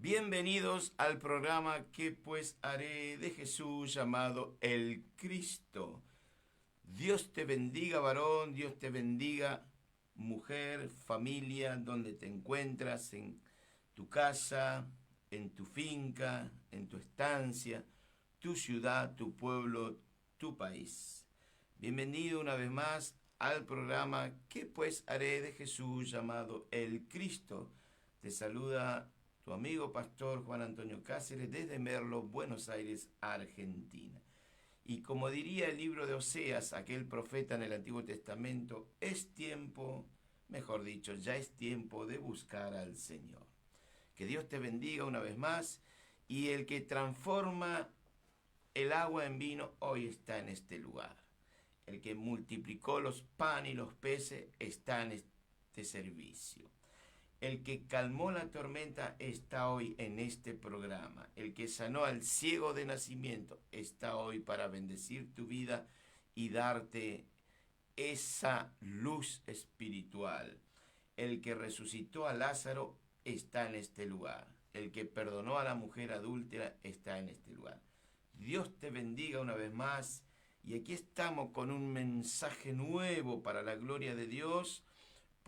Bienvenidos al programa ¿Qué pues haré de Jesús llamado el Cristo? Dios te bendiga varón, Dios te bendiga mujer, familia, donde te encuentras, en tu casa, en tu finca, en tu estancia, tu ciudad, tu pueblo, tu país. Bienvenido una vez más al programa ¿Qué pues haré de Jesús llamado el Cristo? Te saluda tu amigo pastor Juan Antonio Cáceres desde Merlo, Buenos Aires, Argentina. Y como diría el libro de Oseas, aquel profeta en el Antiguo Testamento, es tiempo, mejor dicho, ya es tiempo de buscar al Señor. Que Dios te bendiga una vez más y el que transforma el agua en vino hoy está en este lugar. El que multiplicó los panes y los peces está en este servicio. El que calmó la tormenta está hoy en este programa. El que sanó al ciego de nacimiento está hoy para bendecir tu vida y darte esa luz espiritual. El que resucitó a Lázaro está en este lugar. El que perdonó a la mujer adúltera está en este lugar. Dios te bendiga una vez más. Y aquí estamos con un mensaje nuevo para la gloria de Dios,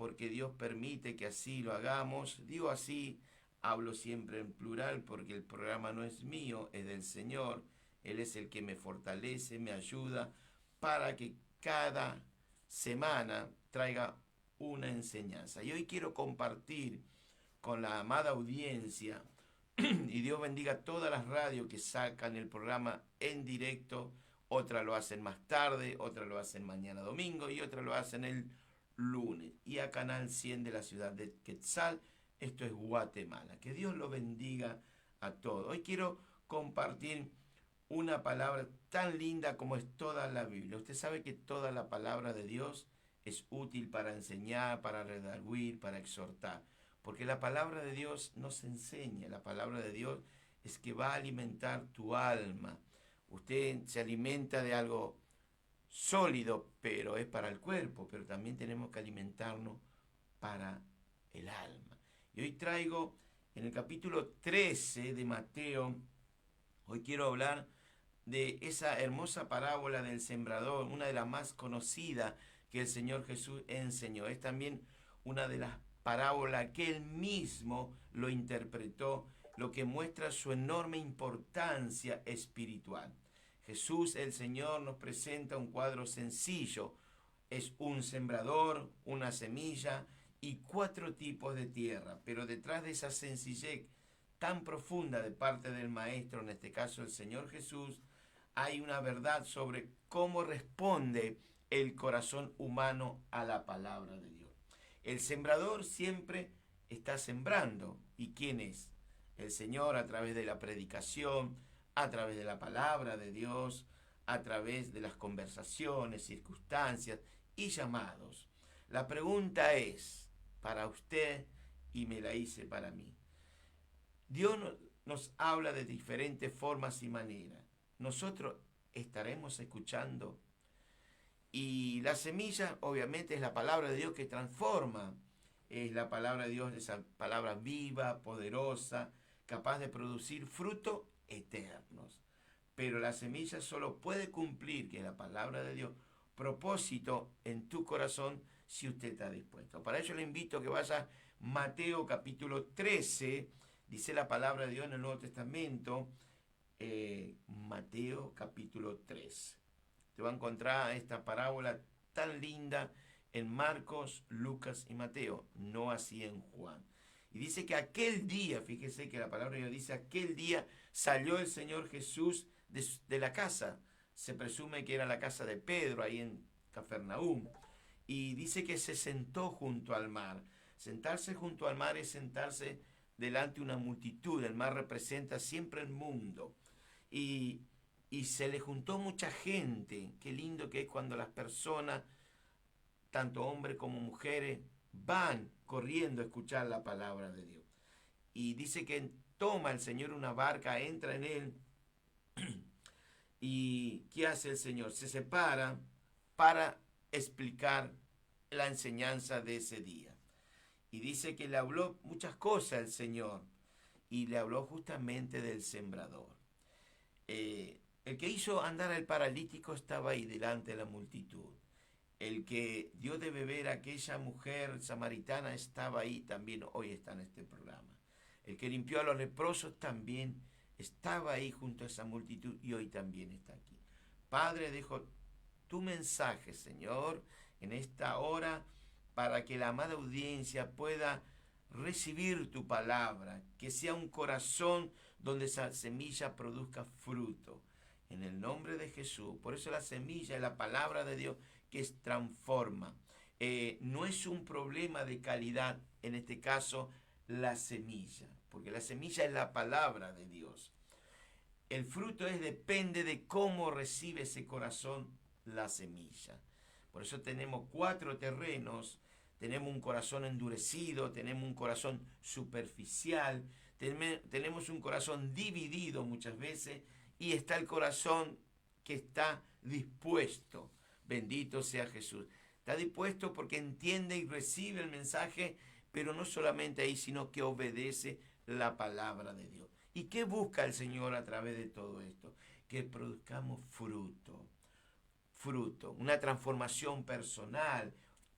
porque Dios permite que así lo hagamos. Digo así, hablo siempre en plural, porque el programa no es mío, es del Señor. Él es el que me fortalece, me ayuda, para que cada semana traiga una enseñanza. Y hoy quiero compartir con la amada audiencia, y Dios bendiga todas las radios que sacan el programa en directo. Otras lo hacen más tarde, otras lo hacen mañana domingo y otras lo hacen el lunes. Y a Canal 100 de la ciudad de Quetzal, esto es Guatemala. Que Dios lo bendiga a todos. Hoy quiero compartir una palabra tan linda como es toda la Biblia. Usted sabe que toda la palabra de Dios es útil para enseñar, para redarguir, para exhortar. Porque la palabra de Dios nos enseña, la palabra de Dios es que va a alimentar tu alma. Usted se alimenta de algo sólido, pero es para el cuerpo, pero también tenemos que alimentarnos para el alma. Y hoy traigo en el capítulo 13 de Mateo, hoy quiero hablar de esa hermosa parábola del sembrador, una de las más conocidas que el Señor Jesús enseñó. Es también una de las parábolas que él mismo lo interpretó, lo que muestra su enorme importancia espiritual. Jesús, el Señor, nos presenta un cuadro sencillo. Es un sembrador, una semilla y cuatro tipos de tierra. Pero detrás de esa sencillez tan profunda de parte del Maestro, en este caso el Señor Jesús, hay una verdad sobre cómo responde el corazón humano a la palabra de Dios. El sembrador siempre está sembrando. ¿Y quién es? El Señor, a través de la predicación, a través de la palabra de Dios, a través de las conversaciones, circunstancias y llamados. La pregunta es para usted y me la hice para mí. Dios nos habla de diferentes formas y maneras. Nosotros estaremos escuchando. Y la semilla, obviamente, es la palabra de Dios que transforma. Es la palabra de Dios, esa palabra viva, poderosa, capaz de producir frutos eternos. Pero la semilla solo puede cumplir, que es la palabra de Dios, propósito en tu corazón si usted está dispuesto. Para ello le invito a que vaya a Mateo capítulo 13, dice la palabra de Dios en el Nuevo Testamento, Mateo capítulo 3. Te va a encontrar esta parábola tan linda en Marcos, Lucas y Mateo, no así en Juan. Y dice que aquel día, fíjese que la palabra de Dios dice, aquel día salió el Señor Jesús de la casa. Se presume que era la casa de Pedro, ahí en Cafarnaúm. Y dice que se sentó junto al mar. Sentarse junto al mar es sentarse delante de una multitud. El mar representa siempre el mundo. Y, y se le juntó mucha gente. Qué lindo que es cuando las personas, tanto hombres como mujeres, van corriendo a escuchar la palabra de Dios. Y dice que toma el Señor una barca, entra en él. ¿Y qué hace el Señor? Se separa para explicar la enseñanza de ese día. Y dice que le habló muchas cosas el Señor. y le habló justamente del sembrador. El que hizo andar al paralítico estaba ahí delante de la multitud. El que dio de beber a aquella mujer samaritana estaba ahí, también hoy está en este programa. El que limpió a los leprosos también estaba ahí junto a esa multitud y hoy también está aquí. Padre, dejo tu mensaje, Señor, en esta hora para que la amada audiencia pueda recibir tu palabra, que sea un corazón donde esa semilla produzca fruto. En el nombre de Jesús. Por eso la semilla es la palabra de Dios que transforma. No es un problema de calidad, en este caso, la semilla, porque la semilla es la palabra de Dios. El fruto depende de cómo recibe ese corazón la semilla. Por eso tenemos 4 terrenos. Tenemos un corazón endurecido, tenemos un corazón superficial, tenemos un corazón dividido muchas veces, y está el corazón que está dispuesto. Bendito sea Jesús. Está dispuesto porque entiende y recibe el mensaje, pero no solamente ahí, sino que obedece la palabra de Dios. ¿Y qué busca el Señor a través de todo esto? Que produzcamos fruto. Fruto, una transformación personal,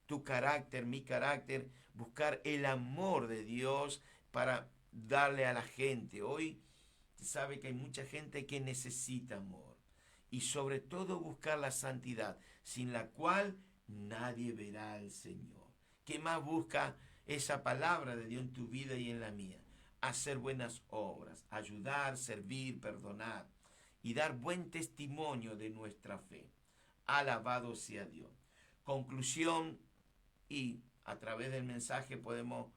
tu carácter, mi carácter, buscar el amor de Dios para darle a la gente. Hoy se sabe que hay mucha gente que necesita amor y sobre todo buscar la santidad, sin la cual nadie verá al Señor. ¿Qué más busca esa palabra de Dios en tu vida y en la mía? Hacer buenas obras, ayudar, servir, perdonar y dar buen testimonio de nuestra fe. Alabado sea Dios. Conclusión, y a través del mensaje podemos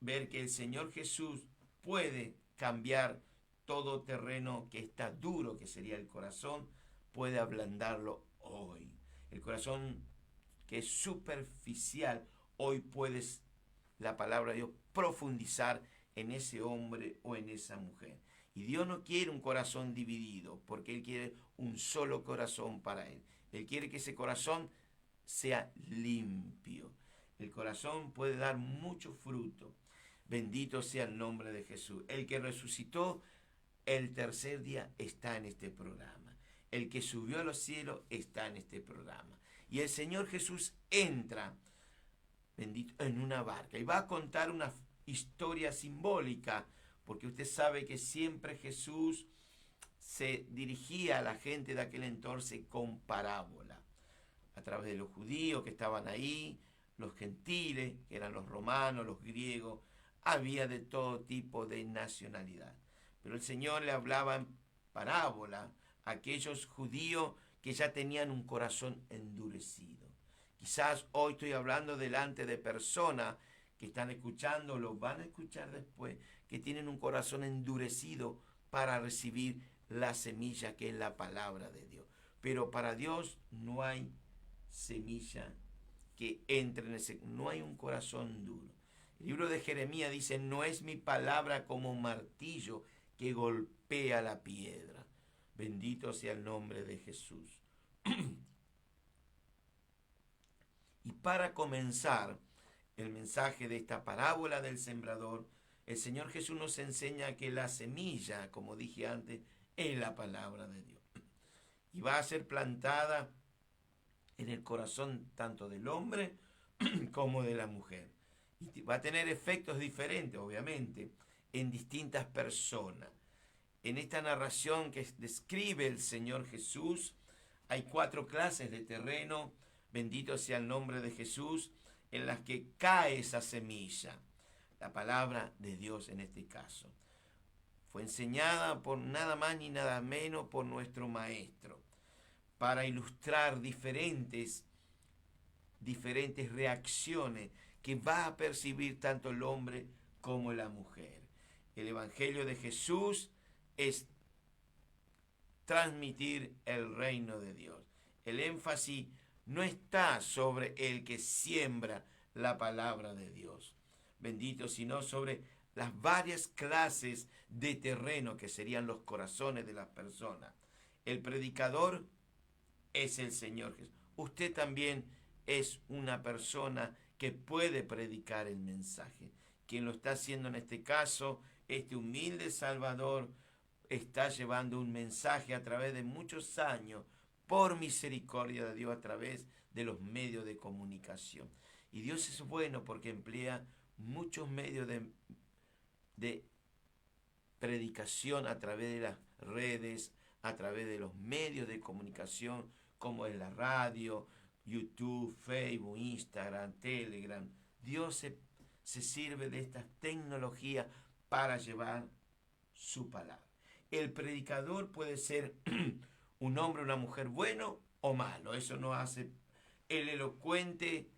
ver que el Señor Jesús puede cambiar todo terreno que está duro, que sería el corazón, puede ablandarlo hoy. El corazón que es superficial, hoy puedes, la palabra de Dios, profundizar en ese hombre o en esa mujer. Y Dios no quiere un corazón dividido, porque Él quiere un solo corazón para Él. Él quiere que ese corazón sea limpio. El corazón puede dar mucho fruto. Bendito sea el nombre de Jesús. El que resucitó el tercer día está en este programa. El que subió a los cielos está en este programa. Y el Señor Jesús entra, bendito, en una barca y va a contar una historia simbólica, porque usted sabe que siempre Jesús se dirigía a la gente de aquel entonces con parábola, a través de los judíos que estaban ahí, los gentiles, que eran los romanos, los griegos, había de todo tipo de nacionalidad. Pero el Señor le hablaba en parábola a aquellos judíos que ya tenían un corazón endurecido. Quizás hoy estoy hablando delante de personas que están escuchando, lo van a escuchar después, que tienen un corazón endurecido para recibir la semilla que es la palabra de Dios. Pero para Dios no hay semilla que entre en ese, no hay un corazón duro. El libro de Jeremías dice: no es mi palabra como un martillo que golpea la piedra. Bendito sea el nombre de Jesús. Y para comenzar el mensaje de esta parábola del sembrador, el Señor Jesús nos enseña que la semilla, como dije antes, es la palabra de Dios. Y va a ser plantada en el corazón tanto del hombre como de la mujer. Y va a tener efectos diferentes, obviamente, en distintas personas. En esta narración que describe el Señor Jesús, hay 4 clases de terreno, bendito sea el nombre de Jesús, en las que cae esa semilla, la palabra de Dios en este caso. Fue enseñada por nada más ni nada menos por nuestro Maestro, para ilustrar diferentes reacciones que va a percibir tanto el hombre como la mujer. El Evangelio de Jesús es transmitir el reino de Dios. El énfasis no está sobre el que siembra la palabra de Dios, bendito, sino sobre las varias clases de terreno que serían los corazones de las personas. El predicador es el Señor Jesús. Usted también es una persona que puede predicar el mensaje. quien lo está haciendo en este caso, este humilde Salvador, está llevando un mensaje a través de muchos años, por misericordia de Dios, a través de los medios de comunicación. Y Dios es bueno porque emplea muchos medios de predicación a través de las redes, a través de los medios de comunicación, como es la radio, YouTube, Facebook, Instagram, Telegram. Dios se sirve de estas tecnologías para llevar su palabra. El predicador puede ser un hombre o una mujer bueno o malo. Eso no hace. El elocuente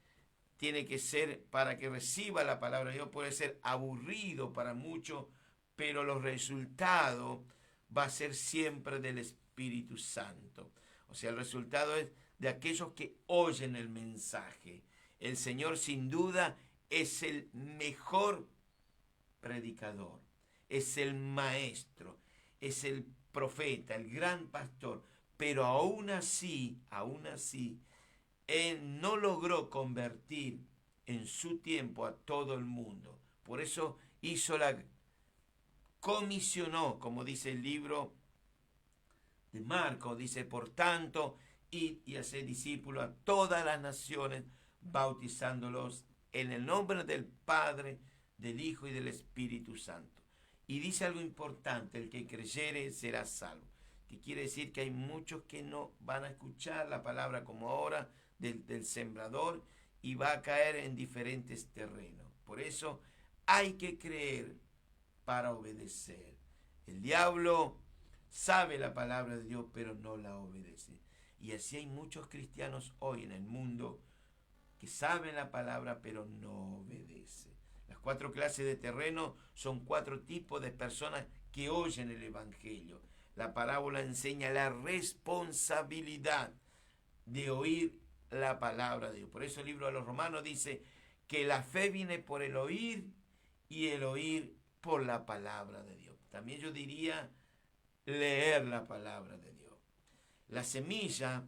tiene que ser, para que reciba la palabra de Dios, puede ser aburrido para muchos, pero los resultados va a ser siempre del Espíritu Santo. O sea, el resultado es de aquellos que oyen el mensaje. El Señor sin duda es el mejor predicador, es el maestro, es el profeta, el gran pastor, pero aún así, Él no logró convertir en su tiempo a todo el mundo. Por eso comisionó, como dice el libro de Marcos, dice, por tanto, id y haced discípulos a todas las naciones, bautizándolos en el nombre del Padre, del Hijo y del Espíritu Santo. Y dice algo importante, el que creyere será salvo. Que quiere decir que hay muchos que no van a escuchar la palabra como ahora del sembrador y va a caer en diferentes terrenos. Por eso hay que creer para obedecer. El diablo sabe la palabra de Dios, pero no la obedece. Y así hay muchos cristianos hoy en el mundo que saben la palabra, pero no obedecen. Las 4 clases de terreno son 4 tipos de personas que oyen el Evangelio. La parábola enseña la responsabilidad de oír la palabra de Dios. Por eso el libro de los Romanos dice que la fe viene por el oír y el oír por la palabra de Dios. También yo diría leer la palabra de Dios. La semilla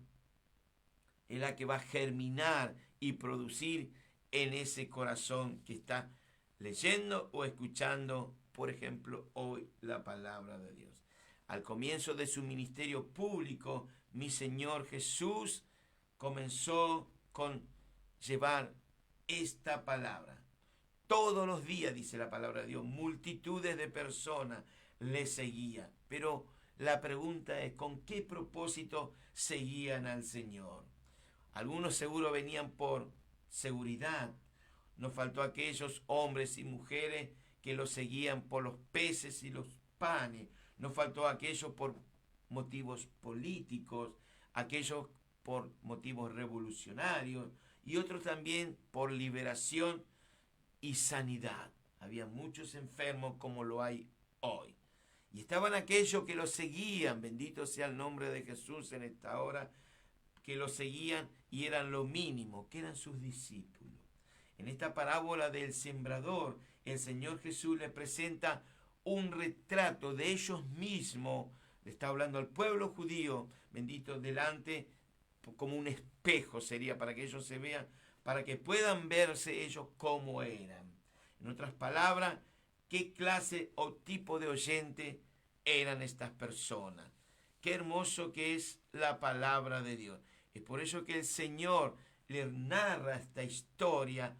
es la que va a germinar y producir en ese corazón que está leyendo o escuchando, por ejemplo, hoy la palabra de Dios. Al comienzo de su ministerio público, mi Señor Jesús comenzó con llevar esta palabra. Todos los días, dice la palabra de Dios, multitudes de personas le seguían. Pero la pregunta es, ¿con qué propósito seguían al Señor? Algunos seguro venían por seguridad. No faltó aquellos hombres y mujeres que lo seguían por los peces y los panes. No faltó aquellos por motivos políticos, aquellos por motivos revolucionarios y otros también por liberación y sanidad. Había muchos enfermos como lo hay hoy. Y estaban aquellos que lo seguían, bendito sea el nombre de Jesús en esta hora, que lo seguían y eran lo mínimo, que eran sus discípulos. En esta parábola del sembrador, el Señor Jesús le presenta un retrato de ellos mismos. Le está hablando al pueblo judío, bendito, delante, como un espejo sería, para que ellos se vean, para que puedan verse ellos como eran. En otras palabras, ¿qué clase o tipo de oyente eran estas personas? Qué hermoso que es la palabra de Dios. Es por eso que el Señor le narra esta historia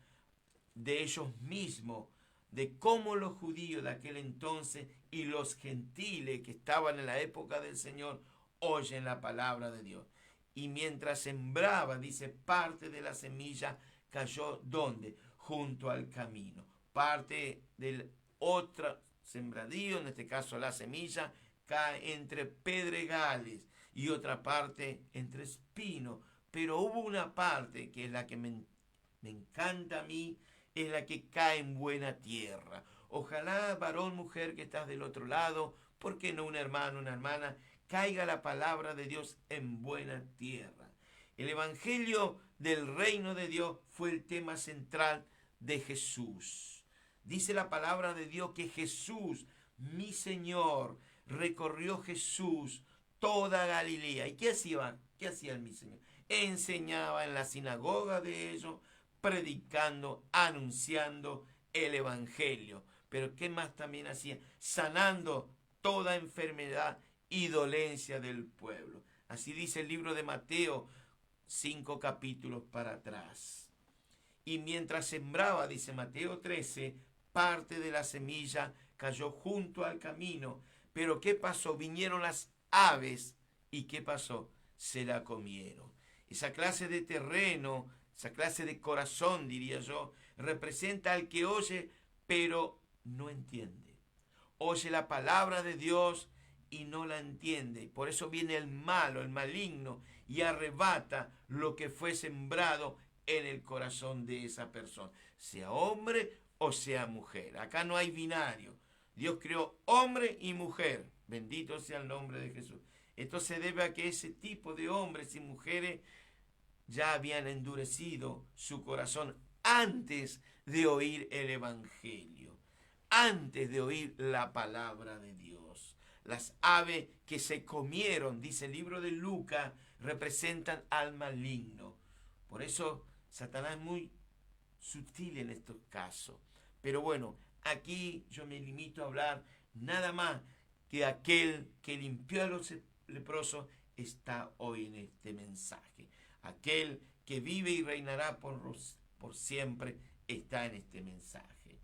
de ellos mismos, de cómo los judíos de aquel entonces y los gentiles que estaban en la época del Señor oyen la palabra de Dios. Y mientras sembraba, dice, parte de la semilla cayó ¿dónde? Junto al camino. Parte del otro sembradío, en este caso la semilla, cae entre pedregales y otra parte entre espinos. Pero hubo una parte que es la que me encanta a mí, es la que cae en buena tierra. Ojalá, varón, mujer que estás del otro lado, ¿por qué no un hermano, una hermana? Caiga la palabra de Dios en buena tierra. El evangelio del reino de Dios fue el tema central de Jesús. Dice la palabra de Dios que Jesús, mi Señor, recorrió Jesús toda Galilea. ¿Y qué hacía? ¿Qué hacía mi Señor? Enseñaba en la sinagoga de ellos, predicando, anunciando el evangelio. Pero ¿qué más también hacía? Sanando toda enfermedad y dolencia del pueblo. Así dice el libro de Mateo, 5 capítulos para atrás. Y mientras sembraba, dice Mateo 13, parte de la semilla cayó junto al camino. Pero ¿qué pasó? Vinieron las aves y ¿qué pasó? Se la comieron. Esa clase de terreno, esa clase de corazón, diría yo, representa al que oye, pero no entiende. Oye la palabra de Dios y no la entiende. Por eso viene el malo, el maligno, y arrebata lo que fue sembrado en el corazón de esa persona, sea hombre o sea mujer. Acá no hay binario. Dios creó hombre y mujer. Bendito sea el nombre de Jesús. Esto se debe a que ese tipo de hombres y mujeres ya habían endurecido su corazón antes de oír el Evangelio, antes de oír la palabra de Dios. Las aves que se comieron, dice el libro de Lucas, representan al maligno. Por eso Satanás es muy sutil en estos casos. Pero bueno, aquí yo me limito a hablar nada más que aquel que limpió a los leprosos está hoy en este mensaje. Aquel que vive y reinará por siempre está en este mensaje.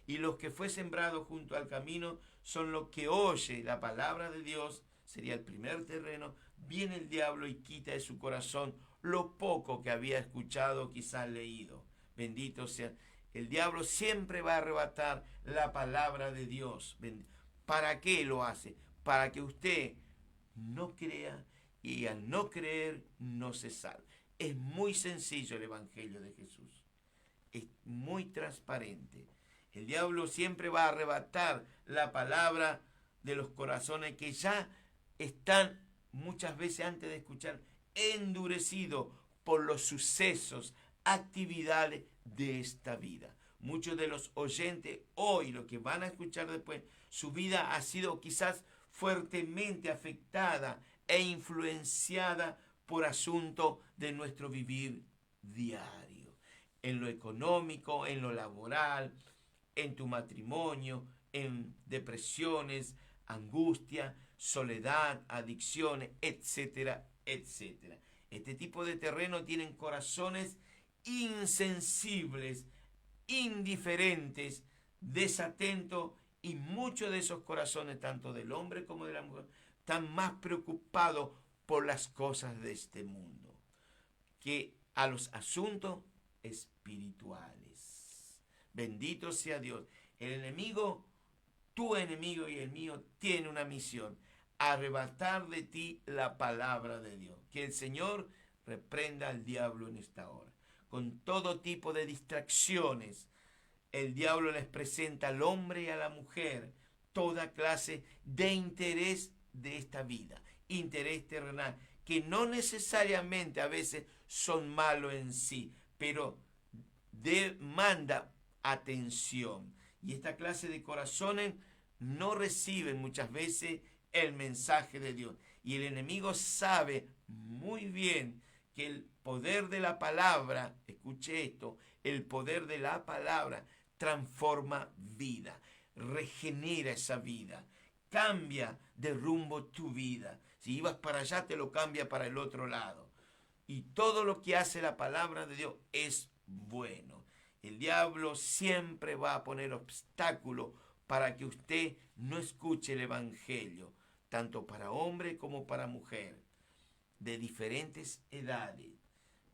Y los que fue sembrado junto al camino son los que oye la palabra de Dios, sería el primer terreno. Viene el diablo y quita de su corazón lo poco que había escuchado, quizás leído. Bendito sea. El diablo siempre va a arrebatar la palabra de Dios. ¿Para qué lo hace? Para que usted no crea y al no creer no se salve. Es muy sencillo el Evangelio de Jesús. Es muy transparente. El diablo siempre va a arrebatar la palabra de los corazones que ya están muchas veces antes de escuchar endurecidos por los sucesos, actividades de esta vida. Muchos de los oyentes hoy, lo que van a escuchar después, su vida ha sido quizás fuertemente afectada e influenciada por asuntos de nuestro vivir diario, en lo económico, en lo laboral, en tu matrimonio, en depresiones, angustia, soledad, adicciones, etcétera, etcétera. Este tipo de terreno tienen corazones insensibles, indiferentes, desatentos, y muchos de esos corazones, tanto del hombre como de la mujer, están más preocupados por las cosas de este mundo que a los asuntos espirituales. Bendito sea Dios. El enemigo, tu enemigo y el mío, tiene una misión: arrebatar de ti la palabra de Dios. Que el Señor reprenda al diablo en esta hora. Con todo tipo de distracciones, el diablo les presenta al hombre y a la mujer toda clase de interés de esta vida, interés terrenal, que no necesariamente a veces son malos en sí, pero demanda atención. Y esta clase de corazones no reciben muchas veces el mensaje de Dios. Y el enemigo sabe muy bien que el poder de la palabra, escuche esto, el poder de la palabra transforma vida, regenera esa vida, cambia de rumbo tu vida. Si ibas para allá, te lo cambia para el otro lado. Y todo lo que hace la palabra de Dios es bueno. El diablo siempre va a poner obstáculos para que usted no escuche el Evangelio, tanto para hombre como para mujer, de diferentes edades,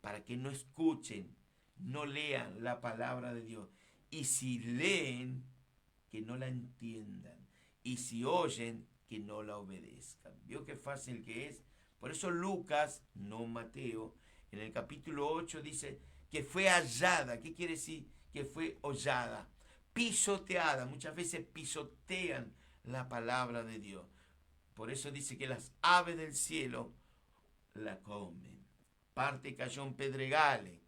para que no escuchen, no lean la palabra de Dios. Y si leen, que no la entiendan. Y si oyen, que no la obedezcan. ¿Vio qué fácil que es? Por eso Lucas, no Mateo, en el capítulo 8 dice que fue hallada. ¿Qué quiere decir? Que fue hollada, pisoteada. Muchas veces pisotean la palabra de Dios. Por eso dice que las aves del cielo la comen. Parte cayó en pedregales,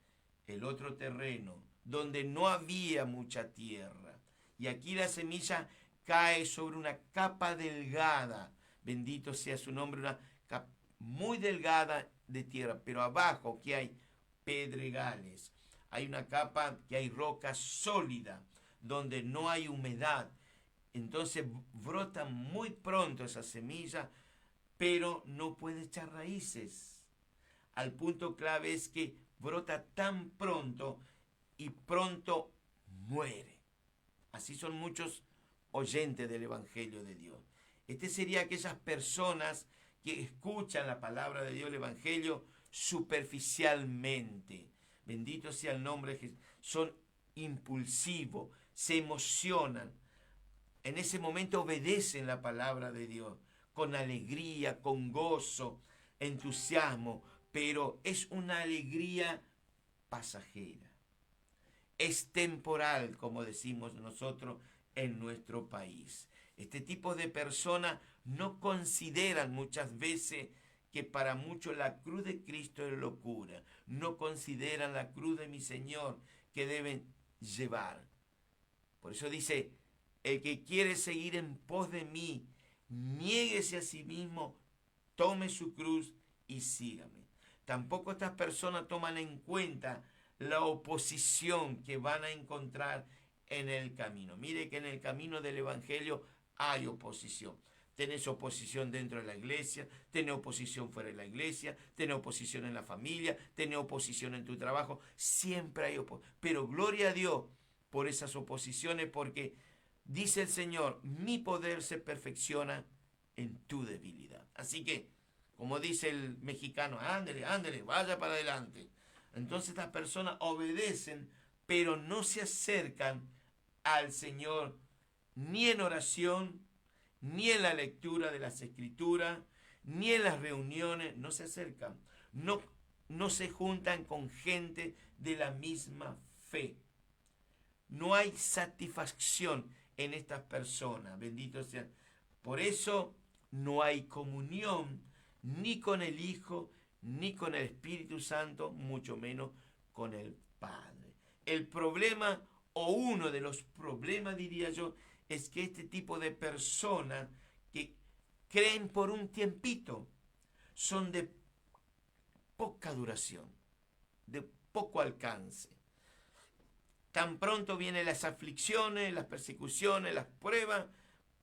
el otro terreno, donde no había mucha tierra. Y aquí la semilla cae sobre una capa delgada. Bendito sea su nombre, una capa muy delgada de tierra. Pero abajo, que hay pedregales, hay una capa que hay roca sólida, donde no hay humedad. Entonces brota muy pronto esa semilla, pero no puede echar raíces. Al punto clave es que brota tan pronto y pronto muere. Así son muchos oyentes del Evangelio de Dios. Este sería aquellas personas que escuchan la palabra de Dios, el Evangelio, superficialmente. Bendito sea el nombre de Jesús. Son impulsivos, se emocionan. En ese momento obedecen la palabra de Dios con alegría, con gozo, entusiasmo, pero es una alegría pasajera. Es temporal, como decimos nosotros en nuestro país. Este tipo de personas no consideran muchas veces que para muchos la cruz de Cristo es locura. No consideran la cruz de mi Señor que deben llevar. Por eso dice, el que quiere seguir en pos de mí, niéguese a sí mismo, tome su cruz y sígame. Tampoco estas personas toman en cuenta la oposición que van a encontrar en el camino. Mire que en el camino del Evangelio hay oposición. Tenés oposición dentro de la iglesia, tenés oposición fuera de la iglesia, tenés oposición en la familia, tenés oposición en tu trabajo. Siempre hay oposición. Pero gloria a Dios por esas oposiciones, porque dice el Señor, mi poder se perfecciona en tu debilidad. Así que, como dice el mexicano, ándele, ándele, vaya para adelante. Entonces estas personas obedecen, pero no se acercan al Señor ni en oración, ni en la lectura de las Escrituras, ni en las reuniones, no se acercan. No se juntan con gente de la misma fe. No hay satisfacción en estas personas, bendito sea. Por eso no hay comunión ni con el Hijo, ni con el Espíritu Santo, mucho menos con el Padre. El problema, o uno de los problemas, diría yo, es que este tipo de personas que creen por un tiempito son de poca duración, de poco alcance. Tan pronto vienen las aflicciones, las persecuciones, las pruebas,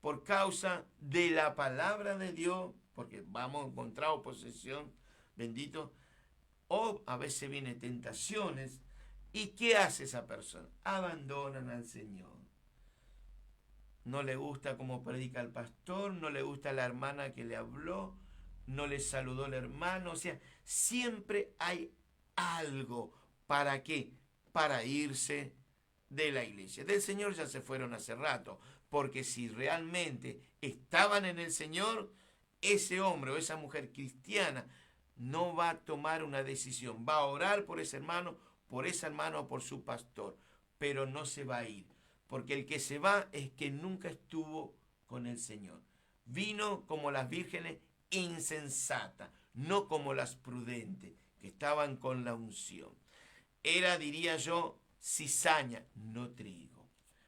por causa de la palabra de Dios, porque vamos a encontrar oposición, bendito, o a veces vienen tentaciones. ¿Y qué hace esa persona? Abandonan al Señor. No le gusta cómo predica el pastor, no le gusta la hermana que le habló, no le saludó el hermano. O sea, siempre hay algo. ¿Para qué? Para irse de la iglesia. Del Señor ya se fueron hace rato, porque si realmente estaban en el Señor, ese hombre o esa mujer cristiana no va a tomar una decisión, va a orar por ese hermano, por esa hermana o por su pastor, pero no se va a ir, porque el que se va es que nunca estuvo con el Señor. Vino como las vírgenes insensatas, no como las prudentes, que estaban con la unción. Era, diría yo, cizaña, no trigo.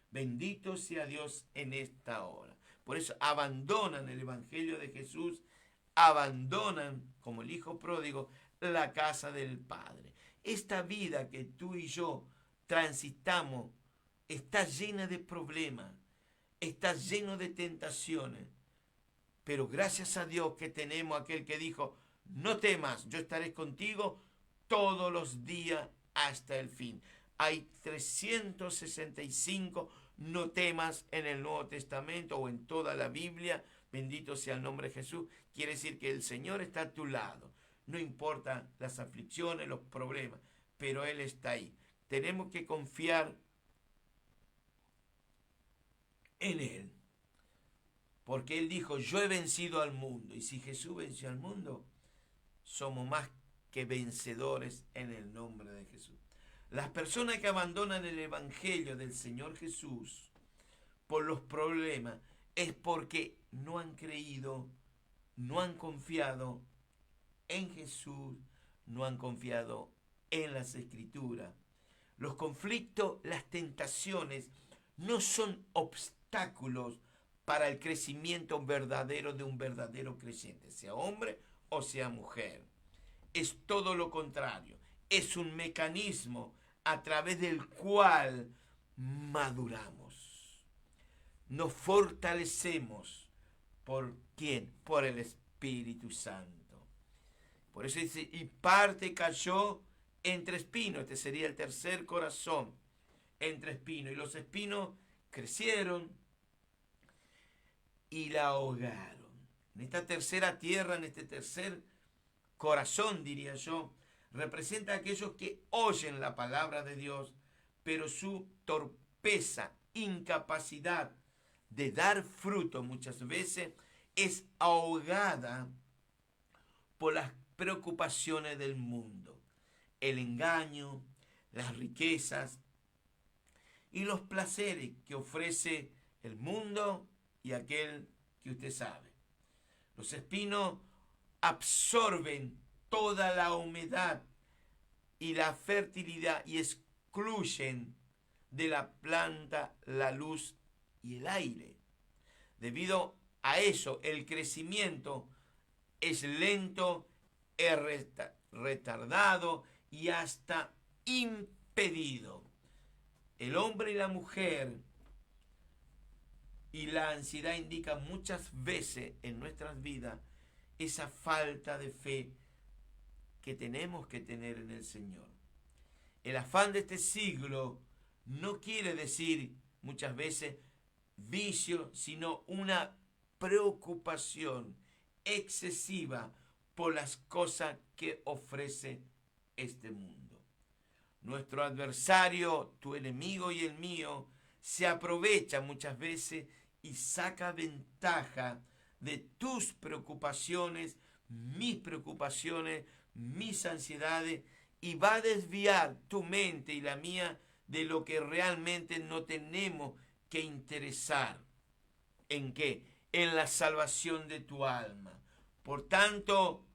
Bendito sea Dios en esta hora. Por eso abandonan el Evangelio de Jesús, abandonan, como el Hijo pródigo, la casa del Padre. Esta vida que tú y yo transitamos está llena de problemas, está lleno de tentaciones. Pero gracias a Dios que tenemos aquel que dijo, no temas, yo estaré contigo todos los días hasta el fin. Hay 365 no temas en el Nuevo Testamento o en toda la Biblia. Bendito sea el nombre de Jesús. Quiere decir que el Señor está a tu lado. No importa las aflicciones, los problemas, pero Él está ahí. Tenemos que confiar en Él. Porque Él dijo, yo he vencido al mundo. Y si Jesús venció al mundo, somos más que vencedores en el nombre de Jesús. Las personas que abandonan el Evangelio del Señor Jesús por los problemas es porque no han creído, no han confiado en Jesús, no han confiado en las Escrituras. Los conflictos, las tentaciones no son obstáculos para el crecimiento verdadero de un verdadero creyente, sea hombre o sea mujer. Es todo lo contrario. Es un mecanismo a través del cual maduramos. nos fortalecemos. ¿Por quién? Por el Espíritu Santo. Por eso dice, y parte cayó entre espinos. Este sería el tercer corazón, entre espinos. Y los espinos crecieron y la ahogaron. En esta tercera tierra, en este tercer corazón, diría yo, representa a aquellos que oyen la palabra de Dios, pero su torpeza, incapacidad de dar fruto muchas veces es ahogada por las preocupaciones del mundo, el engaño, las riquezas y los placeres que ofrece el mundo y aquel que usted sabe. Los espinos absorben toda la humedad y la fertilidad y excluyen de la planta la luz y el aire. Debido a eso, el crecimiento es lento, es retardado y hasta impedido. El hombre y la mujer y la ansiedad indican muchas veces en nuestras vidas esa falta de fe que tenemos que tener en el Señor. El afán de este siglo no quiere decir muchas veces vicio, sino una preocupación excesiva por las cosas que ofrece este mundo. Nuestro adversario, tu enemigo y el mío, se aprovecha muchas veces y saca ventaja de tus preocupaciones, mis ansiedades, y va a desviar tu mente y la mía de lo que realmente no tenemos que interesar. ¿En qué? En la salvación de tu alma. Por tanto,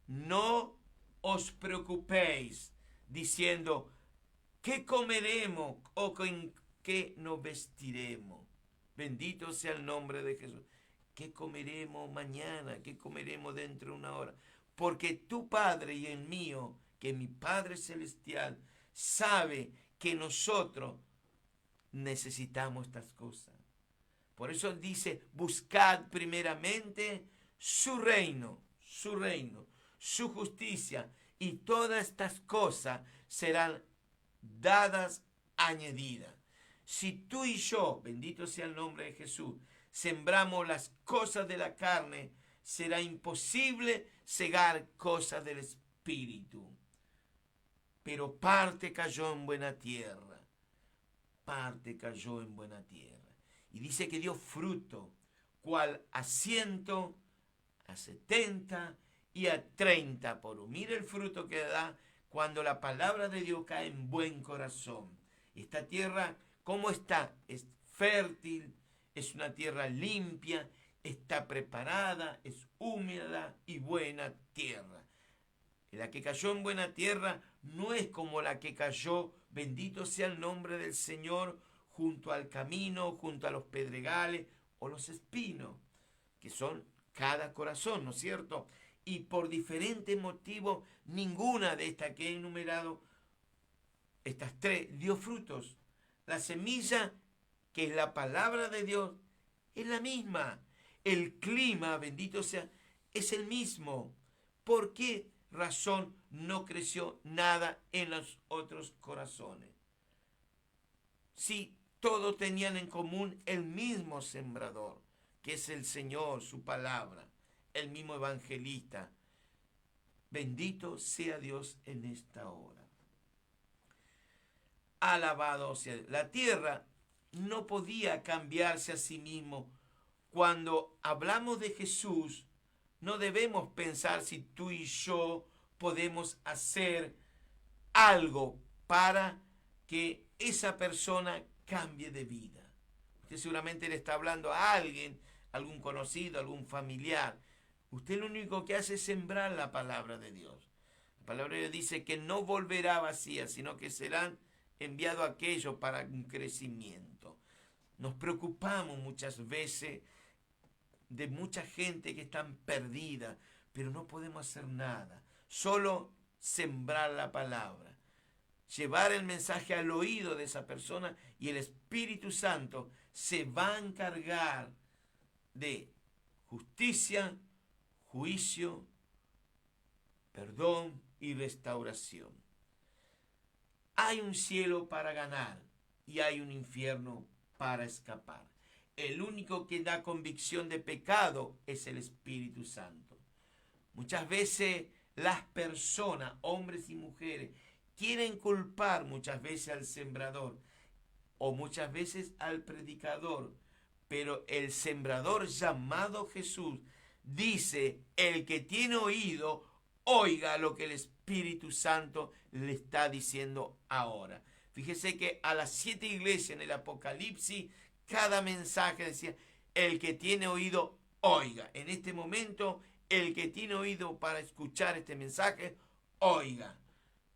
no os preocupéis diciendo, ¿qué comeremos o con qué nos vestiremos? Bendito sea el nombre de Jesús. ¿Qué comeremos mañana? ¿Qué comeremos dentro de una hora? Porque tu Padre y el mío, que mi Padre Celestial, sabe que nosotros necesitamos estas cosas. Por eso dice, buscad primeramente su reino, su justicia, y todas estas cosas serán dadas, añadidas. Si tú y yo, bendito sea el nombre de Jesús, sembramos las cosas de la carne, será imposible segar cosas del Espíritu. Pero parte cayó en buena tierra, parte cayó en buena tierra. Y dice que dio fruto, cual a 100, a 70 y a 30 por uno. Mire el fruto que da cuando la palabra de Dios cae en buen corazón. Esta tierra, ¿cómo está? Es fértil, es una tierra limpia, está preparada, es húmeda y buena tierra. La que cayó en buena tierra no es como la que cayó, bendito sea el nombre del Señor, junto al camino, junto a los pedregales o los espinos, que son cada corazón, ¿no es cierto? Y por diferentes motivos, ninguna de estas que he enumerado, estas tres, dio frutos. La semilla, que es la palabra de Dios, es la misma. El clima, bendito sea, es el mismo. ¿Por qué razón no creció nada en los otros corazones? Si todos tenían en común el mismo sembrador, que es el Señor, su palabra, el mismo evangelista. Bendito sea Dios en esta hora. Alabado sea Dios. La tierra no podía cambiarse a sí mismo. Cuando hablamos de Jesús, no debemos pensar si tú y yo podemos hacer algo para que esa persona cambie de vida. Usted seguramente le está hablando a alguien, algún conocido, algún familiar. Usted lo único que hace es sembrar la palabra de Dios. La palabra de Dios dice que no volverá vacía, sino que serán enviados aquellos para un crecimiento. Nos preocupamos muchas veces de mucha gente que está perdida, pero no podemos hacer nada. Solo sembrar la palabra. llevar el mensaje al oído de esa persona y el Espíritu Santo se va a encargar de justicia, juicio, perdón y restauración. Hay un cielo para ganar y hay un infierno para escapar. El único que da convicción de pecado es el Espíritu Santo. Muchas veces las personas, hombres y mujeres, quieren culpar muchas veces al sembrador o muchas veces al predicador, pero el sembrador llamado Jesús dice: el que tiene oído, oiga lo que el Espíritu Santo le está diciendo ahora. Fíjese que a las 7 iglesias en el Apocalipsis, cada mensaje decía: el que tiene oído, oiga. En este momento, el que tiene oído para escuchar este mensaje, oiga.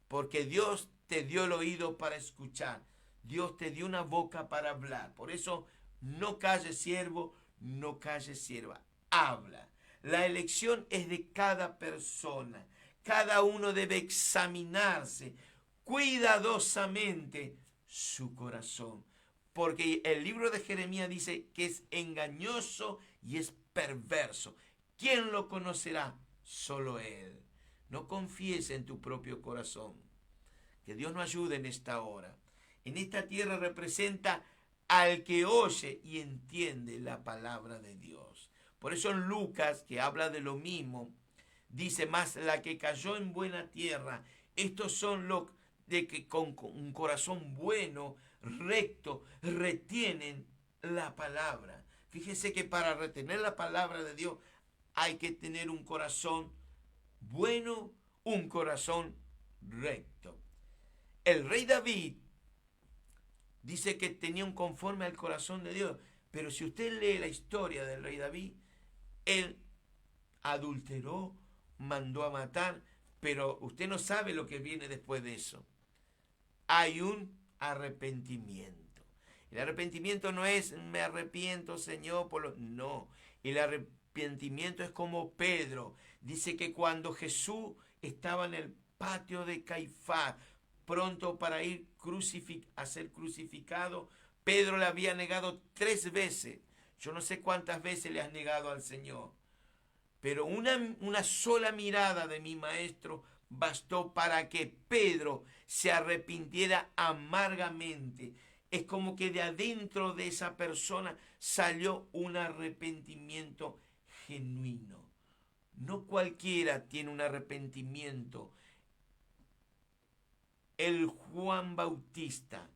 Porque Dios te dio el oído para escuchar. Dios te dio una boca para hablar. Por eso, no calles, siervo, no calles, sierva. Habla. La elección es de cada persona. Cada uno debe examinarse cuidadosamente su corazón. Porque el libro de Jeremías dice que es engañoso y es perverso. ¿Quién lo conocerá? Solo Él. No confíes en tu propio corazón. Que Dios nos ayude en esta hora. En esta tierra representa al que oye y entiende la palabra de Dios. Por eso en Lucas, que habla de lo mismo, dice: más la que cayó en buena tierra. Estos son los de que con un corazón bueno, recto, retienen la palabra. Fíjese que para retener la palabra de Dios hay que tener un corazón bueno, un corazón recto. El rey David dice que tenía un conforme al corazón de Dios, pero si usted lee la historia del rey David, él adulteró, mandó a matar, pero usted no sabe lo que viene después de eso. Hay un arrepentimiento. El arrepentimiento no es: me arrepiento, Señor, por lo... No, el arrepentimiento es como Pedro. Dice que cuando Jesús estaba en el patio de Caifás, pronto para ir a ser crucificado, Pedro le había negado 3 veces. Yo no sé cuántas veces le has negado al Señor, pero una sola mirada de mi maestro bastó para que Pedro se arrepintiera amargamente. Es como que de adentro de esa persona salió un arrepentimiento genuino. No cualquiera tiene un arrepentimiento. El Juan Bautista,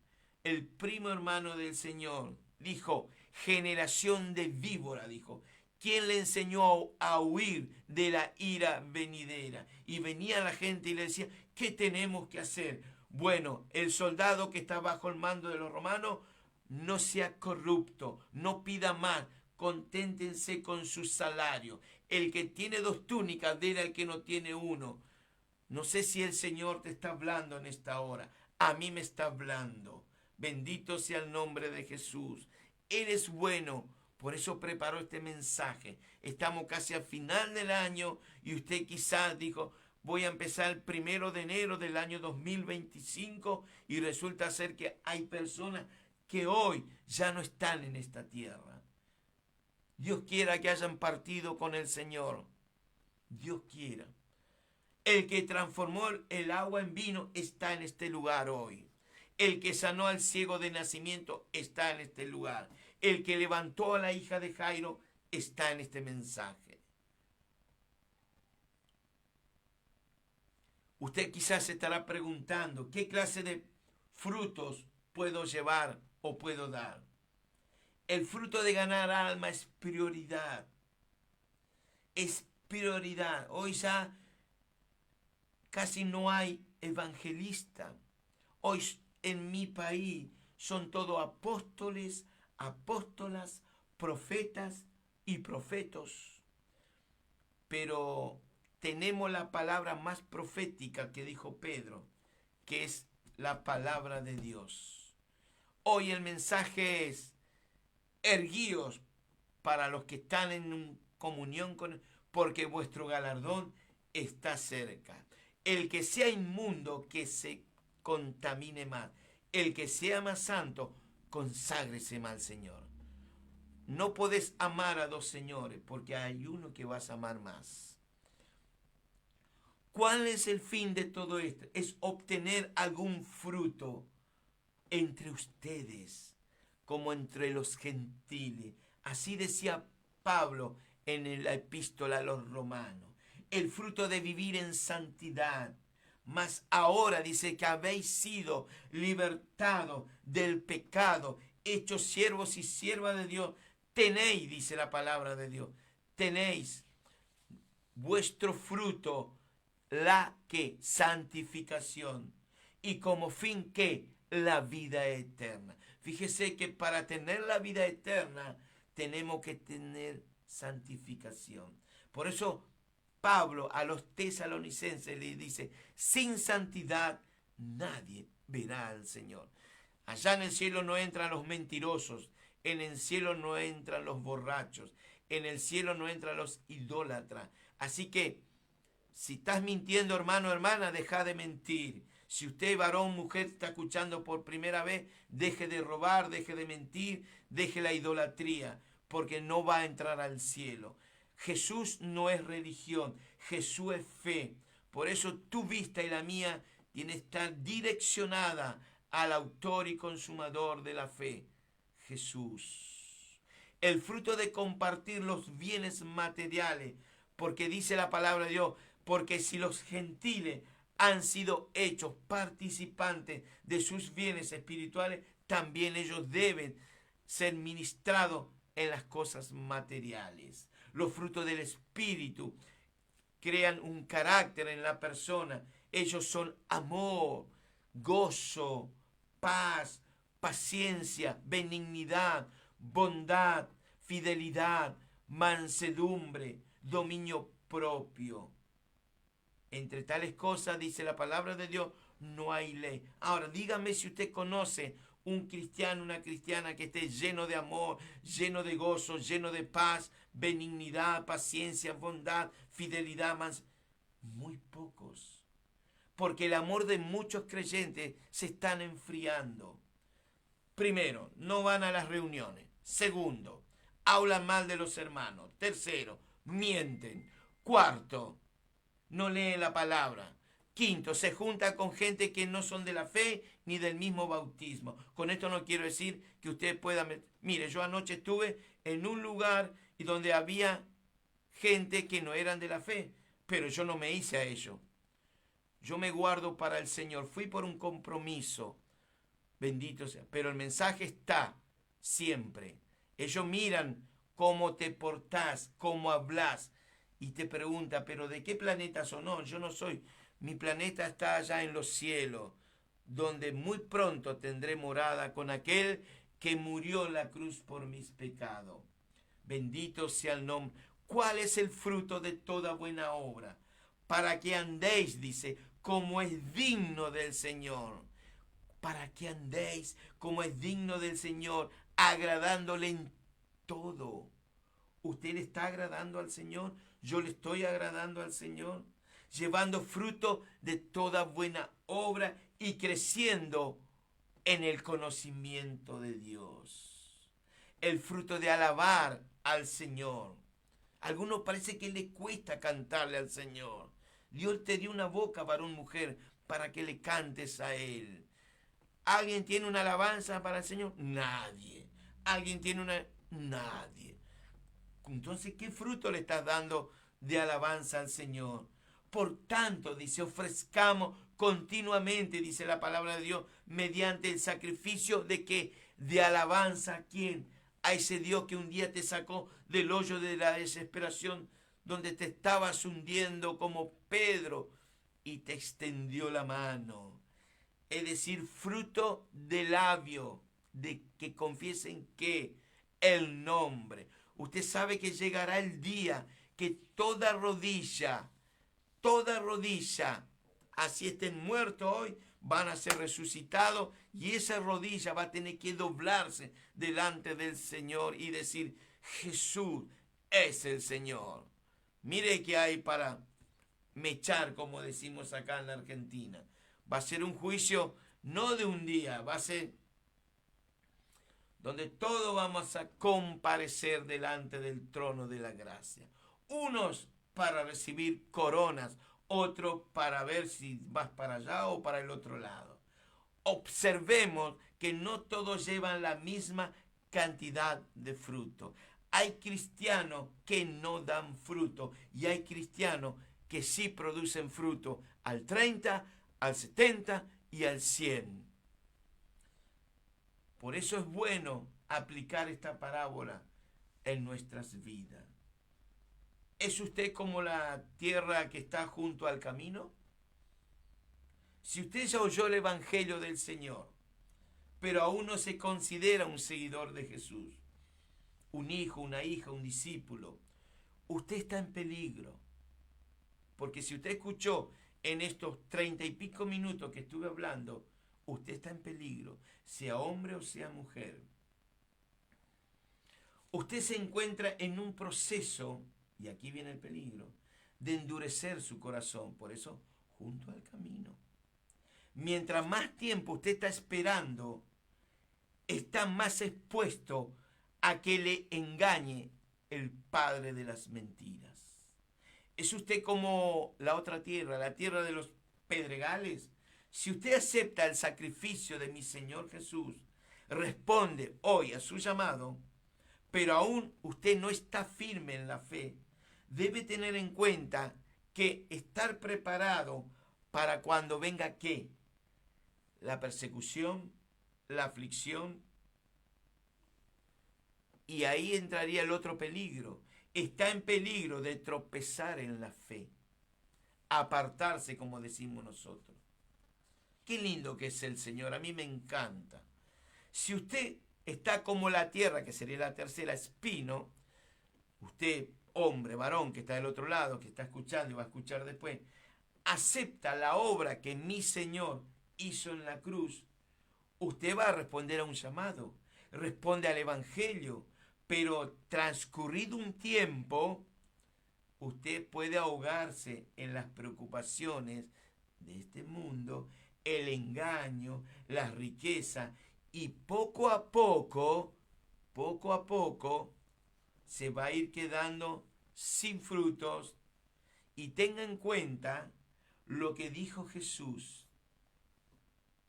el primo hermano del Señor, dijo: generación de víbora, dijo. ¿Quién le enseñó a huir de la ira venidera? Y venía la gente y le decía: ¿qué tenemos que hacer? Bueno, el soldado que está bajo el mando de los romanos, no sea corrupto, no pida más, conténtense con su salario. El que tiene 2 túnicas, déle al que no tiene uno. No sé si el Señor te está hablando en esta hora. A mí me está hablando. Bendito sea el nombre de Jesús. Él es bueno. Por eso preparó este mensaje. Estamos casi al final del año y usted quizás dijo: voy a empezar el 1 de enero del año 2025, y resulta ser que hay personas que hoy ya no están en esta tierra. Dios quiera que hayan partido con el Señor. Dios quiera. El que transformó el agua en vino está en este lugar hoy. El que sanó al ciego de nacimiento está en este lugar. El que levantó a la hija de Jairo está en este mensaje. Usted quizás se estará preguntando: ¿qué clase de frutos puedo llevar o puedo dar? El fruto de ganar alma es prioridad. Es prioridad. Hoy ya casi no hay evangelista. Hoy en mi país son todos apóstoles, apóstolas, profetas y profetos. Pero tenemos la palabra más profética que dijo Pedro, que es la palabra de Dios. Hoy el mensaje es: erguíos para los que están en comunión con Él, porque vuestro galardón está cerca. El que sea inmundo, que se contamine más. El que sea más santo, conságrese más al Señor. No podés amar a dos señores, porque hay uno que vas a amar más. ¿Cuál es el fin de todo esto? Es obtener algún fruto entre ustedes, como entre los gentiles. Así decía Pablo en la epístola a los romanos. El fruto de vivir en santidad. Mas ahora dice que habéis sido libertados del pecado, hechos siervos y siervas de Dios. Tenéis, dice la palabra de Dios, tenéis vuestro fruto, la que santificación, y como fin que la vida eterna. Fíjese que para tener la vida eterna tenemos que tener santificación. Por eso Pablo a los tesalonicenses le dice, sin santidad nadie verá al Señor. Allá en el cielo no entran los mentirosos, en el cielo no entran los borrachos, en el cielo no entran los idólatras. Así que, si estás mintiendo, hermano, hermana, deja de mentir. Si usted, varón, mujer, está escuchando por primera vez, deje de robar, deje de mentir, deje la idolatría, porque no va a entrar al cielo. Jesús no es religión, Jesús es fe. Por eso tu vista y la mía tiene que estar direccionada al autor y consumador de la fe, Jesús. El fruto de compartir los bienes materiales, porque dice la palabra de Dios, porque si los gentiles han sido hechos participantes de sus bienes espirituales, también ellos deben ser ministrados en las cosas materiales. Los frutos del Espíritu crean un carácter en la persona. Ellos son amor, gozo, paz, paciencia, benignidad, bondad, fidelidad, mansedumbre, dominio propio. Entre tales cosas, dice la palabra de Dios, no hay ley. Ahora, dígame si usted conoce un cristiano, una cristiana que esté lleno de amor, lleno de gozo, lleno de paz, benignidad, paciencia, bondad, fidelidad, muy pocos. Porque el amor de muchos creyentes se están enfriando. Primero, no van a las reuniones. Segundo, hablan mal de los hermanos. Tercero, mienten. Cuarto, no leen la palabra. Quinto, se junta con gente que no son de la fe ni del mismo bautismo. Con esto no quiero decir que usted pueda... Mire, yo anoche estuve en un lugar y donde había gente que no eran de la fe, pero yo no me hice a ello. Yo me guardo para el Señor. Fui por un compromiso. Bendito sea. Pero el mensaje está siempre. Ellos miran cómo te portás, cómo hablas. Y te pregunta, ¿pero de qué planeta son? No, yo no soy. Mi planeta está allá en los cielos, donde muy pronto tendré morada con aquel que murió en la cruz por mis pecados. Bendito sea el nombre. ¿Cuál es el fruto de toda buena obra? Para que andéis, dice, como es digno del Señor. Para que andéis como es digno del Señor, agradándole en todo. ¿Usted le está agradando al Señor? ¿Yo le estoy agradando al Señor? Llevando fruto de toda buena obra y creciendo en el conocimiento de Dios. El fruto de alabar al Señor. A algunos parece que le cuesta cantarle al Señor. Dios te dio una boca, varón, mujer, para que le cantes a Él. ¿Alguien tiene una alabanza para el Señor? Nadie. ¿Alguien tiene una? Nadie. Entonces, ¿qué fruto le estás dando de alabanza al Señor? Por tanto, dice, ofrezcamos continuamente, dice la palabra de Dios, mediante el sacrificio de que de alabanza a quién, a ese Dios que un día te sacó del hoyo de la desesperación, donde te estabas hundiendo como Pedro y te extendió la mano. Es decir, fruto de labio, de que confiesen que el nombre. Usted sabe que llegará el día que toda rodilla, así estén muertos hoy, van a ser resucitados y esa rodilla va a tener que doblarse delante del Señor y decir, Jesús es el Señor. Mire que hay para mechar, como decimos acá en la Argentina. Va a ser un juicio no de un día, va a ser donde todos vamos a comparecer delante del trono de la gracia. Unos para recibir coronas, otros para ver si vas para allá o para el otro lado. Observemos que no todos llevan la misma cantidad de fruto. Hay cristianos que no dan fruto y hay cristianos que sí producen fruto al 30, al 70 y al 100. Por eso es bueno aplicar esta parábola en nuestras vidas. ¿Es usted como la tierra que está junto al camino? Si usted ya oyó el Evangelio del Señor, pero aún no se considera un seguidor de Jesús, un hijo, una hija, un discípulo, usted está en peligro. Porque si usted escuchó en estos 30 y pico minutos que estuve hablando, usted está en peligro, sea hombre o sea mujer. Usted se encuentra en un proceso, y aquí viene el peligro, de endurecer su corazón. Por eso, junto al camino. Mientras más tiempo usted está esperando, está más expuesto a que le engañe el padre de las mentiras. ¿Es usted como la otra tierra, la tierra de los pedregales? Si usted acepta el sacrificio de mi Señor Jesús, responde hoy a su llamado, pero aún usted no está firme en la fe, debe tener en cuenta que estar preparado para cuando venga ¿qué? La persecución, la aflicción, y ahí entraría el otro peligro. Está en peligro de tropezar en la fe, apartarse, como decimos nosotros. Qué lindo que es el Señor, a mí me encanta. Si usted está como la tierra, que sería la tercera, espino, usted, hombre, varón, que está del otro lado, que está escuchando y va a escuchar después, acepta la obra que mi Señor hizo en la cruz, usted va a responder a un llamado, responde al Evangelio, pero transcurrido un tiempo, usted puede ahogarse en las preocupaciones de este mundo, el engaño, la riqueza, y poco a poco, se va a ir quedando sin frutos. Y tenga en cuenta lo que dijo Jesús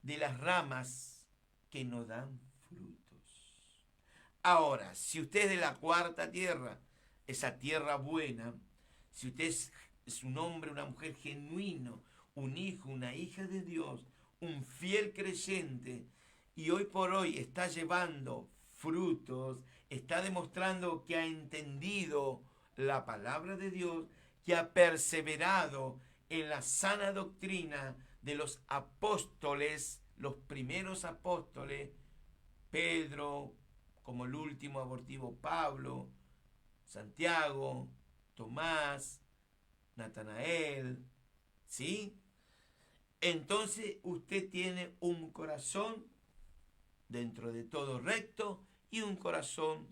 de las ramas que no dan frutos. Ahora, si usted es de la cuarta tierra, esa tierra buena, si usted es un hombre, una mujer genuino, un hijo, una hija de Dios, un fiel creyente, y hoy por hoy está llevando frutos, está demostrando que ha entendido la palabra de Dios, que ha perseverado en la sana doctrina de los apóstoles, los primeros apóstoles, Pedro, como el último abortivo Pablo, Santiago, Tomás, Natanael, ¿sí? Entonces usted tiene un corazón dentro de todo recto y un corazón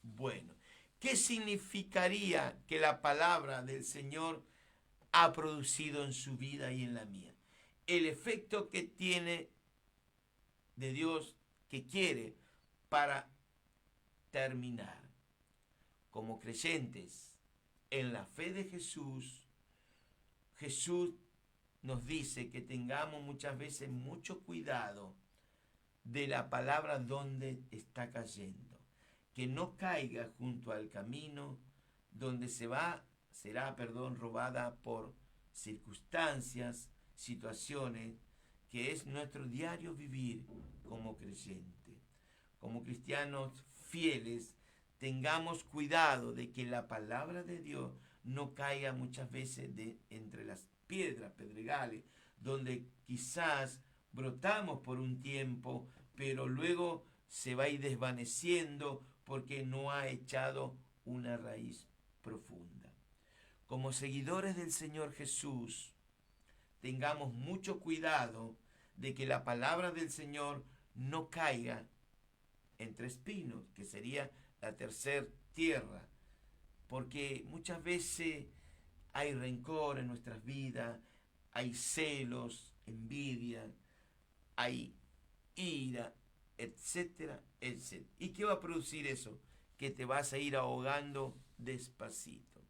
bueno. ¿Qué significaría que la palabra del Señor ha producido en su vida y en la mía? El efecto que tiene de Dios que quiere para terminar. Como creyentes en la fe de Jesús, Jesús nos dice que tengamos muchas veces mucho cuidado de la palabra donde está cayendo, que no caiga junto al camino donde será robada por circunstancias, situaciones, que es nuestro diario vivir como creyente. Como cristianos fieles, tengamos cuidado de que la palabra de Dios no caiga muchas veces entre las piedras, pedregales, donde quizás brotamos por un tiempo, pero luego se va a ir desvaneciendo porque no ha echado una raíz profunda. Como seguidores del Señor Jesús, tengamos mucho cuidado de que la palabra del Señor no caiga entre espinos, que sería la tercera tierra, porque muchas veces hay rencor en nuestras vidas, hay celos, envidia, hay ira, etcétera, etcétera. ¿Y qué va a producir eso? Que te vas a ir ahogando despacito.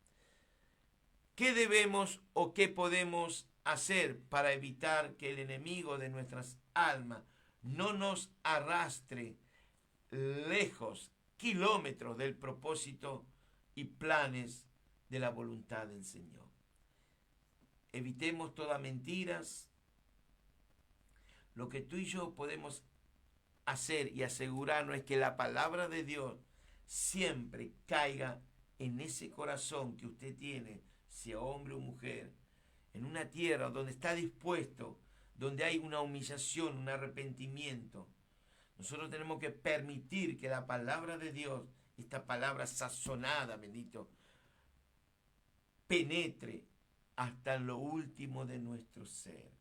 ¿Qué debemos o qué podemos hacer para evitar que el enemigo de nuestras almas no nos arrastre lejos, kilómetros del propósito y planes de la voluntad del Señor? Evitemos todas mentiras. Lo que tú y yo podemos hacer y asegurarnos es que la palabra de Dios siempre caiga en ese corazón que usted tiene, sea hombre o mujer, en una tierra donde está dispuesto, donde hay una humillación, un arrepentimiento. Nosotros tenemos que permitir que la palabra de Dios, esta palabra sazonada, bendito, penetre hasta lo último de nuestro ser.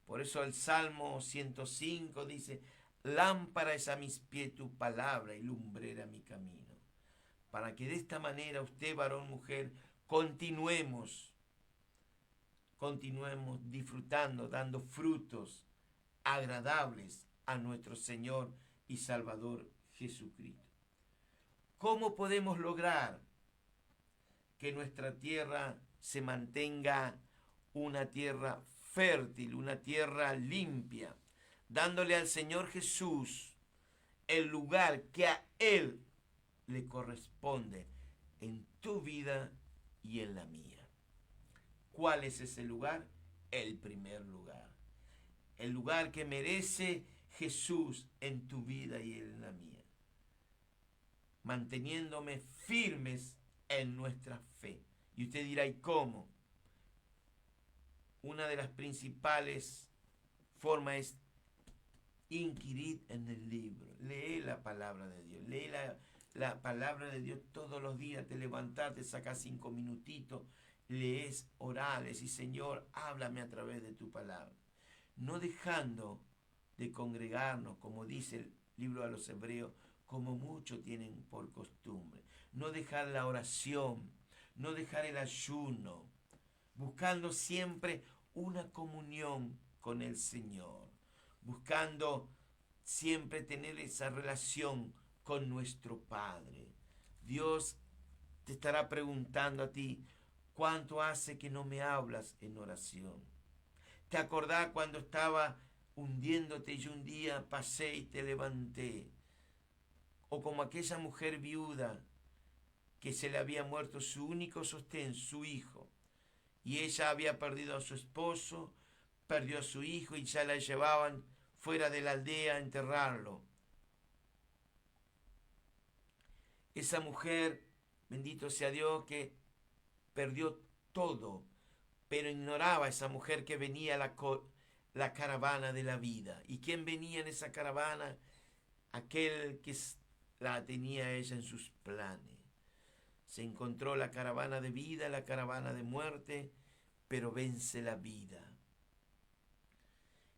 Por eso el Salmo 105 dice: lámpara es a mis pies tu palabra y lumbrera mi camino. Para que de esta manera usted, varón, mujer, continuemos disfrutando, dando frutos agradables a nuestro Señor y Salvador Jesucristo. ¿Cómo podemos lograr que nuestra tierra se mantenga una tierra fértil, una tierra limpia, dándole al Señor Jesús el lugar que a Él le corresponde en tu vida y en la mía? ¿Cuál es ese lugar? El primer lugar. El lugar que merece Jesús en tu vida y en la mía. Manteniéndome firmes en nuestra fe. Y usted dirá: ¿y cómo? Una de las principales formas es inquirir en el libro. Lee la palabra de Dios. Lee la palabra de Dios todos los días. Te levantás, te sacas 5 minutitos, lees, orales y Señor, háblame a través de tu palabra. No dejando de congregarnos, como dice el libro a los Hebreos, como muchos tienen por costumbre. No dejar la oración, no dejar el ayuno, buscando siempre una comunión con el Señor, buscando siempre tener esa relación con nuestro Padre. Dios te estará preguntando a ti: ¿cuánto hace que no me hablas en oración? ¿Te acordás cuando estaba hundiéndote y yo un día pasé y te levanté? O como aquella mujer viuda que se le había muerto su único sostén, su hijo, y ella había perdido a su esposo, perdió a su hijo y ya la llevaban fuera de la aldea a enterrarlo. Esa mujer, bendito sea Dios, que perdió todo, pero ignoraba esa mujer que venía la caravana de la vida. ¿Y quién venía en esa caravana? Aquel que la tenía ella en sus planes. Se encontró la caravana de vida, la caravana de muerte, pero vence la vida.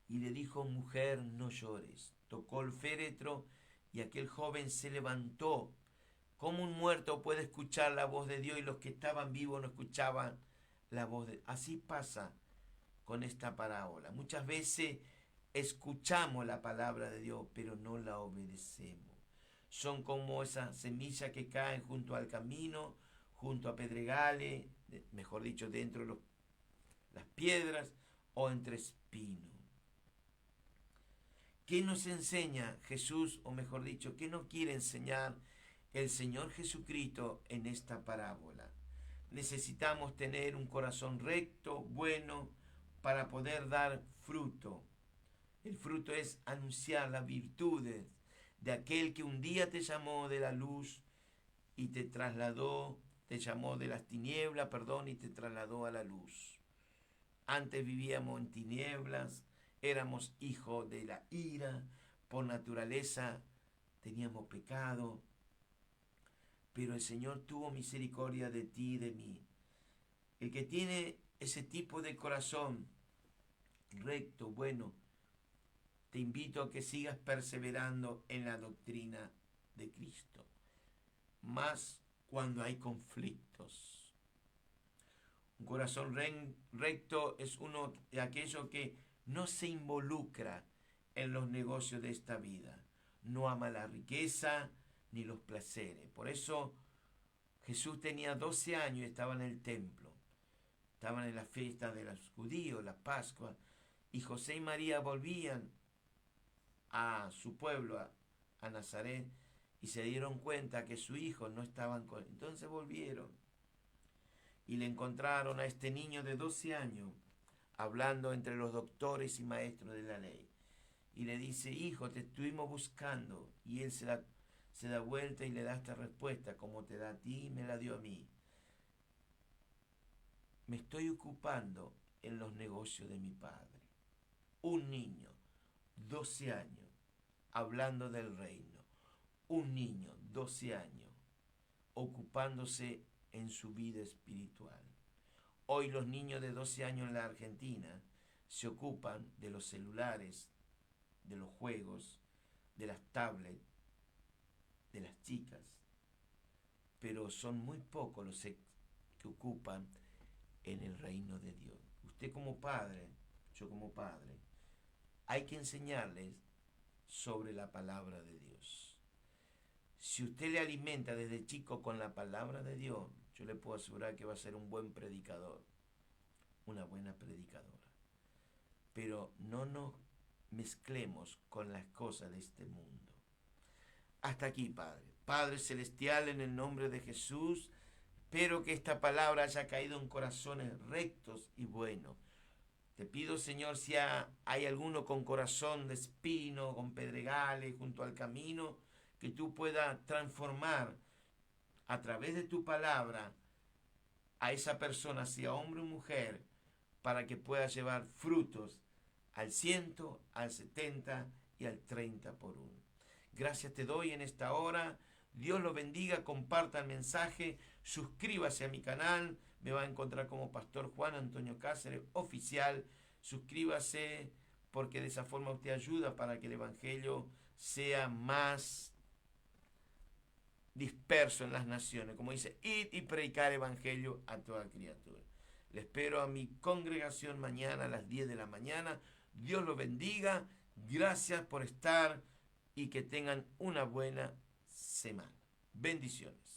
Y le dijo: mujer, no llores. Tocó el féretro y aquel joven se levantó. ¿Cómo un muerto puede escuchar la voz de Dios y los que estaban vivos no escuchaban la voz de Dios? Así pasa con esta parábola. Muchas veces escuchamos la palabra de Dios, pero no la obedecemos. Son como esas semillas que caen junto al camino, junto a pedregales, mejor dicho, dentro de las piedras o entre espinos. ¿Qué nos enseña Jesús, o mejor dicho, qué nos quiere enseñar el Señor Jesucristo en esta parábola? Necesitamos tener un corazón recto, bueno, para poder dar fruto. El fruto es anunciar las virtudes de aquel que un día te llamó de la luz y te trasladó, te llamó de las tinieblas, y te trasladó a la luz. Antes vivíamos en tinieblas, éramos hijos de la ira, por naturaleza teníamos pecado, pero el Señor tuvo misericordia de ti y de mí. El que tiene ese tipo de corazón recto, bueno, te invito a que sigas perseverando en la doctrina de Cristo, más cuando hay conflictos. Un corazón recto es uno de aquellos que no se involucra en los negocios de esta vida. No ama la riqueza ni los placeres. Por eso Jesús tenía 12 años y estaba en el templo. Estaban en la fiesta de los judíos, la Pascua. Y José y María volvían a su pueblo, a Nazaret, y se dieron cuenta que su hijo no estaban con él. Entonces volvieron y le encontraron a este niño de 12 años hablando entre los doctores y maestros de la ley. Y le dice, hijo, te estuvimos buscando. Y él se da vuelta y le da esta respuesta, como te da a ti, me la dio a mí. Me estoy ocupando en los negocios de mi padre. Un niño, 12 años, hablando del reino. Un niño, 12 años, ocupándose en su vida espiritual. Hoy los niños de 12 años en la Argentina se ocupan de los celulares, de los juegos, de las tablets, de las chicas, pero son muy pocos los que ocupan en el reino de Dios. Usted como padre, yo como padre, hay que enseñarles sobre la palabra de Dios. Si usted le alimenta desde chico con la palabra de Dios, yo le puedo asegurar que va a ser un buen predicador, una buena predicadora. Pero no nos mezclemos con las cosas de este mundo. Hasta aquí, Padre. Padre Celestial, en el nombre de Jesús, espero que esta palabra haya caído en corazones rectos y buenos. Te pido, Señor, si hay alguno con corazón de espino, con pedregales junto al camino, que tú puedas transformar a través de tu palabra a esa persona, sea hombre o mujer, para que pueda llevar frutos al 100, al 70 y al 30 por uno. Gracias te doy en esta hora. Dios lo bendiga, comparta el mensaje, suscríbase a mi canal, me va a encontrar como Pastor Juan Antonio Cáceres Oficial. Suscríbase porque de esa forma usted ayuda para que el Evangelio sea más disperso en las naciones. Como dice, id y predicar Evangelio a toda criatura. Le espero a mi congregación mañana a las 10 de la mañana. Dios lo bendiga. Gracias por estar y que tengan una buena semana. Bendiciones.